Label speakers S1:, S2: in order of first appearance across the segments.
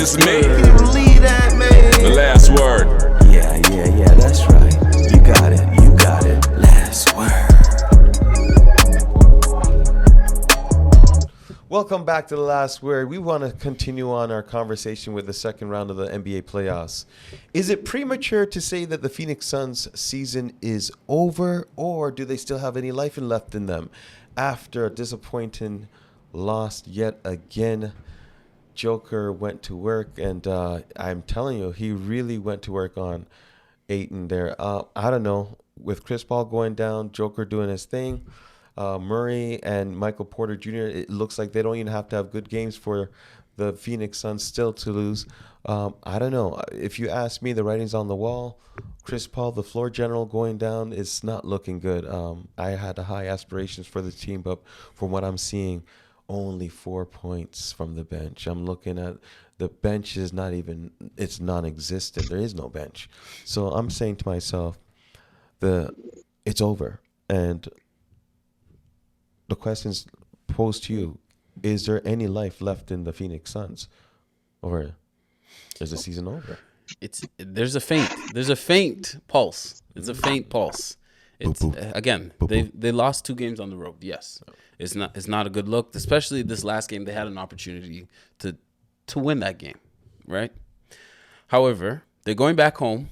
S1: It's me.
S2: Can you believe that, man?
S1: The last word.
S2: Yeah, that's right. You got it. Last word.
S3: Welcome back to The Last Word. We want to continue on our conversation with the second round of the NBA playoffs. Is it premature to say that the Phoenix Suns season is over, or do they still have any life left in them? After a disappointing loss yet again, Joker went to work, and I'm telling you, he really went to work on Ayton there. I don't know, with Chris Paul going down, Joker doing his thing, Murray and Michael Porter Jr., it looks like they don't even have to have good games for the Phoenix Suns still to lose. I don't know. If you ask me, the writing's on the wall. Chris Paul, the floor general, going down is not looking good. I had high aspirations for the team, but from what I'm seeing, only 4 points from the bench. I'm looking at the bench is not even, it's non-existent. There is no bench. So I'm saying to myself, it's over. And the question's posed to you, is there any life left in the Phoenix Suns? Or is the season over?
S4: There's a faint pulse. It's a faint pulse. It's again, they lost 2 games on the road. Yes. It's not a good look, especially this last game. They had an opportunity to win that game, right? However, they're going back home.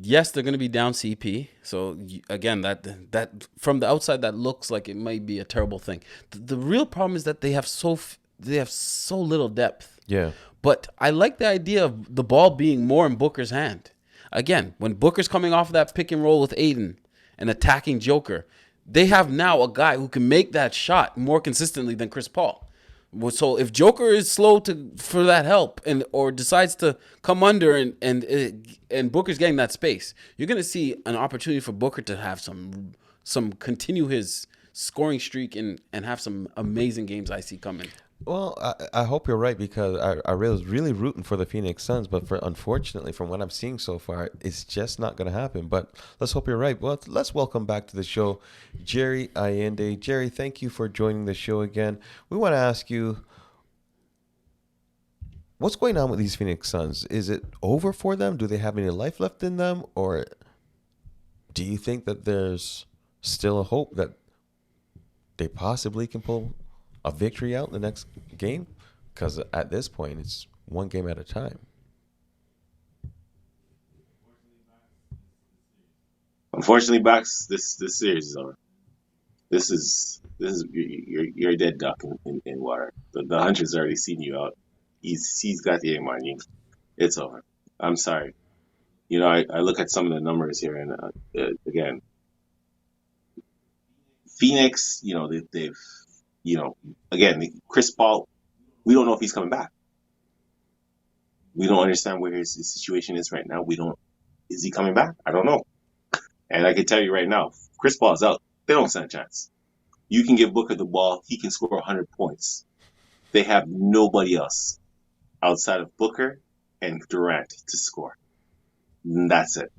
S4: Yes, they're going to be down CP. So again, that from the outside that looks like it might be a terrible thing. The real problem is that they have so little depth.
S3: Yeah.
S4: But I like the idea of the ball being more in Booker's hand. Again, when Booker's coming off of that pick and roll with Ayton and attacking Joker, they have now a guy who can make that shot more consistently than Chris Paul. So if Joker is slow for that help or decides to come under and Booker's getting that space, you're going to see an opportunity for Booker to have some continue his scoring streak and have some amazing games I see coming.
S3: Well, I hope you're right, because I was really rooting for the Phoenix Suns, but unfortunately, from what I'm seeing so far, it's just not going to happen. But let's hope you're right. Well, let's welcome back to the show Jerry Allende. Jerry, thank you for joining the show again. We want to ask you, what's going on with these Phoenix Suns? Is it over for them? Do they have any life left in them? Or do you think that there's still a hope that they possibly can pull a victory out in the next game? Because at this point, it's one game at a time.
S5: Unfortunately, Bax, this series is over. This is you're a dead duck in water. The hunter's already seen you out. He's got the aim on you. It's over. I'm sorry. You know, I look at some of the numbers here, and again, Phoenix. You know, they've again, Chris Paul, we don't know if he's coming back. We don't understand where his situation is right now. Is he coming back? I don't know. And I can tell you right now, Chris Paul is out. They don't stand a chance. You can give Booker the ball. He can score 100 points. They have nobody else outside of Booker and Durant to score. And that's it.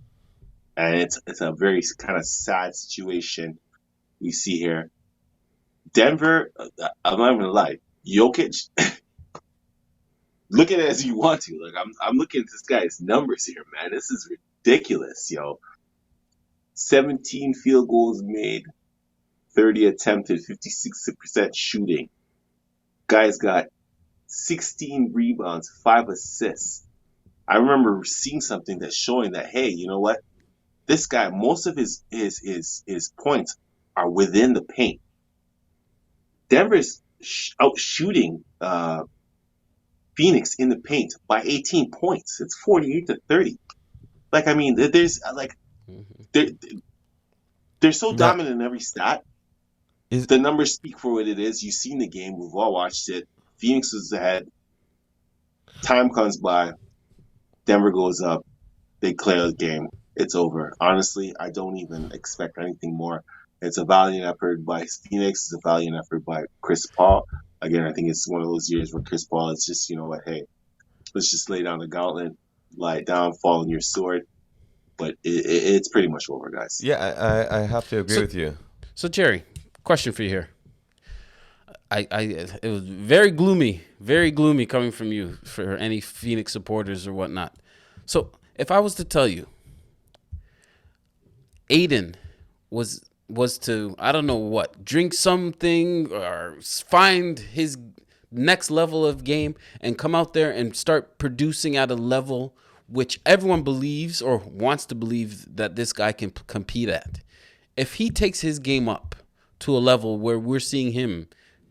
S5: And it's a very kind of sad situation we see here. Denver, I'm not even gonna lie, Jokic, look at it as you want to. Like I'm looking at this guy's numbers here, man. This is ridiculous, yo. 17 field goals made, 30 attempted, 56% shooting. Guy's got 16 rebounds, 5 assists. I remember seeing something that's showing that, hey, you know what? This guy, most of his points are within the paint. Denver's out shooting Phoenix in the paint by 18 points. It's 48-30. Like, I mean, there's like they're so dominant in every stat. The numbers speak for what it is. You've seen the game. We've all watched it. Phoenix is ahead. Time comes by. Denver goes up. They clear the game. It's over. Honestly, I don't even expect anything more. It's a valiant effort by Phoenix. It's a valiant effort by Chris Paul. Again, I think it's one of those years where Chris Paul is just, you know what, hey, let's just lay down the gauntlet, lie down, fall on your sword. But it's pretty much over, guys.
S3: Yeah, I have to agree with you.
S4: So, Jerry, question for you here. It was very gloomy very gloomy coming from you for any Phoenix supporters or whatnot. So if I was to tell you, Aiden was to, I don't know what, drink something or find his next level of game and come out there and start producing at a level which everyone believes or wants to believe that this guy can compete at. If he takes his game up to a level where we're seeing him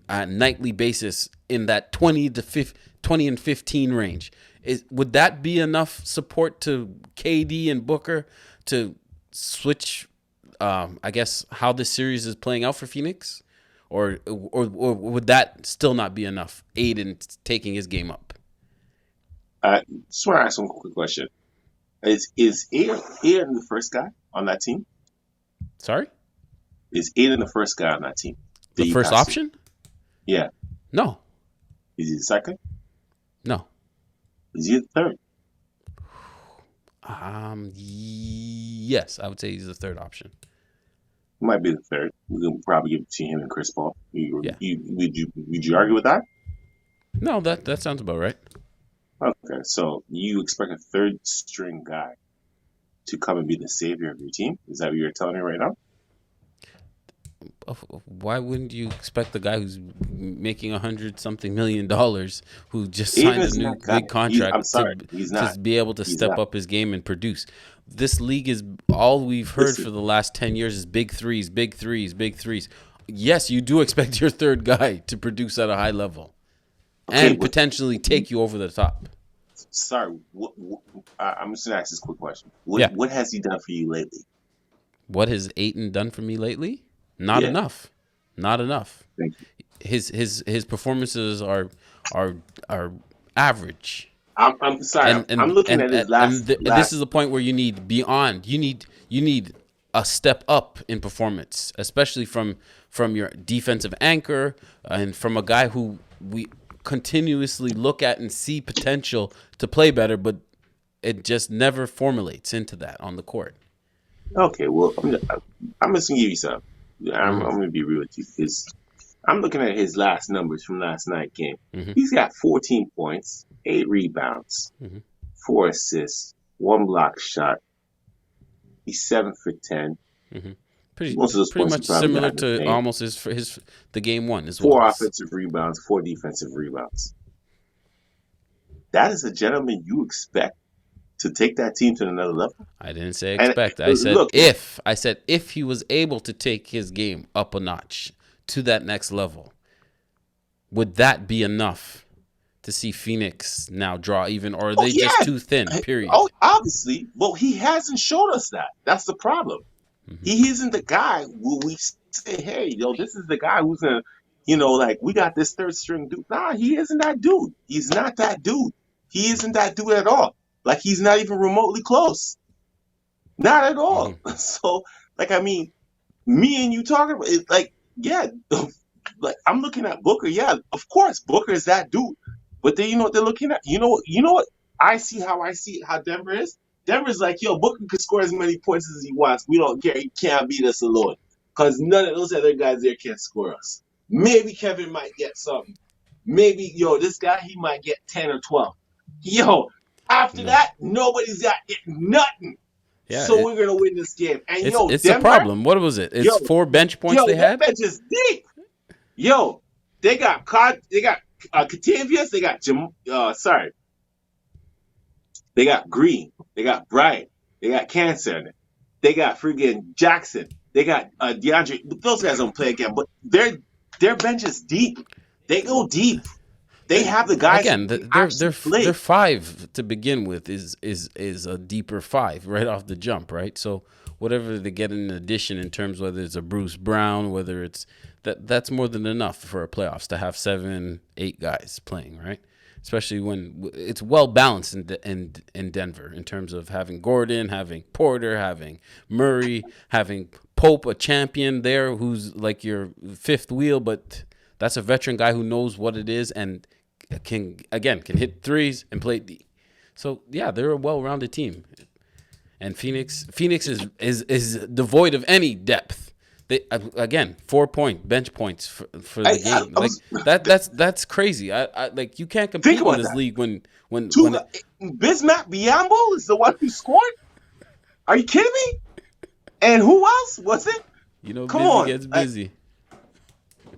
S4: on a nightly basis in that 20 and 15 range, would that be enough support to KD and Booker to switch, I guess, how this series is playing out for Phoenix? Or would that still not be enough, Aiden taking his game up?
S5: Just want to ask one quick question. Is Aiden the first guy on that team?
S4: Sorry?
S5: Is Aiden the first guy on that team?
S4: The first option?
S5: Yeah.
S4: No.
S5: Is he the second?
S4: No.
S5: Is he the third?
S4: Yes, I would say he's the third option.
S5: He might be the third. We can probably give it to him and Chris Paul. Would
S4: Yeah.
S5: you argue with that?
S4: No, that sounds about right.
S5: Okay, so you expect a third string guy to come and be the savior of your team? Is that what you're telling me right now?
S4: Why wouldn't you expect the guy who's making $100-something million, who just signed a new big contract, to be able to step up his game and produce? This league is all we've heard for the last 10 years is big threes, big threes, big threes. Yes, you do expect your third guy to produce at a high level and potentially take you over the top.
S5: Sorry, I'm just going to ask this quick question. What has he done for you lately?
S4: What has Ayton done for me lately? Not enough. Not enough.
S5: Thank you.
S4: His performances are average.
S5: I'm sorry. I'm looking at his last.
S4: This is the point where you need beyond. You need a step up in performance, especially from your defensive anchor and from a guy who we continuously look at and see potential to play better, but it just never formulates into that on the court.
S5: Okay, well, I'm just gonna give you some. I'm gonna be real with you because I'm looking at his last numbers from last night's game.
S4: Mm-hmm.
S5: He's got 14 points, 8 rebounds, 4 assists, 1 block shot. He's 7 for 10.
S4: Mm-hmm.
S5: Pretty
S4: much similar to almost the game one as well.
S5: 4 offensive rebounds, 4 defensive rebounds. That is a gentleman you expect to take that team to another level?
S4: I didn't say expect. I said if. I said if he was able to take his game up a notch to that next level, would that be enough to see Phoenix now draw even, or are they just too thin, period?
S5: Oh, obviously. Well, he hasn't showed us that. That's the problem. Mm-hmm. He isn't the guy who we say, hey, this is the guy who's going to, we got this third string dude. Nah, he isn't that dude. He's not that dude. He isn't that dude at all. Like, he's not even remotely close. Not at all. Mm-hmm. So, me and you talking about it, I'm looking at Booker. Yeah, of course, Booker is that dude. But then you know what they're looking at? You know what? I see how Denver is. Denver's like, Booker could score as many points as he wants. We don't care. He can't beat us alone. Because none of those other guys there can score us. Maybe Kevin might get something. Maybe, this guy, he might get 10 or 12. After that, nobody's got nothing. Yeah, so we're going to win this game. And,
S4: it's
S5: Denver,
S4: a problem. What was it? It's 4 bench points they had?
S5: Bench is deep. They got Katavius. They got they got Green. They got Bryant. They got Cancer. They got friggin' Jackson. They got DeAndre. Those guys don't play again, but their bench is deep. They go deep. They have the guys.
S4: Again, they're 5 to begin with is a deeper 5 right off the jump, right? So whatever they get in addition in terms whether it's a Bruce Brown, whether it's that's more than enough for a playoffs to have 7, 8 guys playing, right? Especially when it's well balanced in Denver in terms of having Gordon, having Porter, having Murray, having Pope, a champion there who's like your fifth wheel, but that's a veteran guy who knows what it is and can hit threes and play D. So yeah, they're a well-rounded team. And Phoenix is devoid of any depth. They again 4 bench points for the game. That's crazy. I like you can't compete in this league when
S5: Bismack Biyombo is the one who scored. Are you kidding me? And who else was it? Come
S4: busy
S5: on,
S4: gets busy.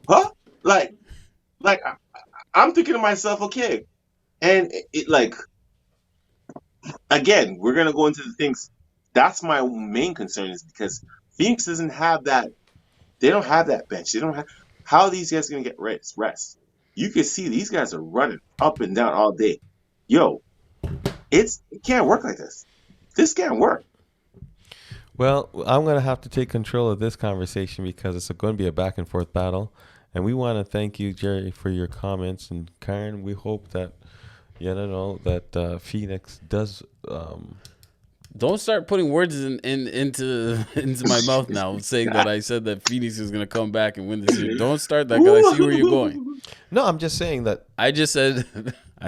S5: Huh? Like I'm thinking to myself, okay, and it like again, we're gonna go into the things. That's my main concern is because Phoenix doesn't have that. They don't have that bench. They don't have. How are these guys gonna get rest? You can see these guys are running up and down all day. Yo, it can't work like this. This can't work.
S3: Well, I'm going to have to take control of this conversation because it's going to be a back and forth battle. And we want to thank you, Jerry, for your comments. And Karen, we hope that, that Phoenix does.
S4: Don't start putting words into my mouth now, saying that I said that Phoenix is going to come back and win this year. Don't start that because I see where you're going.
S3: No, I'm just saying that.
S4: I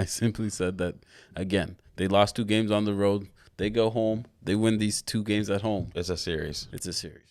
S4: simply said that, again, they lost 2 games on the road. They go home. They win these 2 games at home.
S3: It's a series.
S4: It's a series.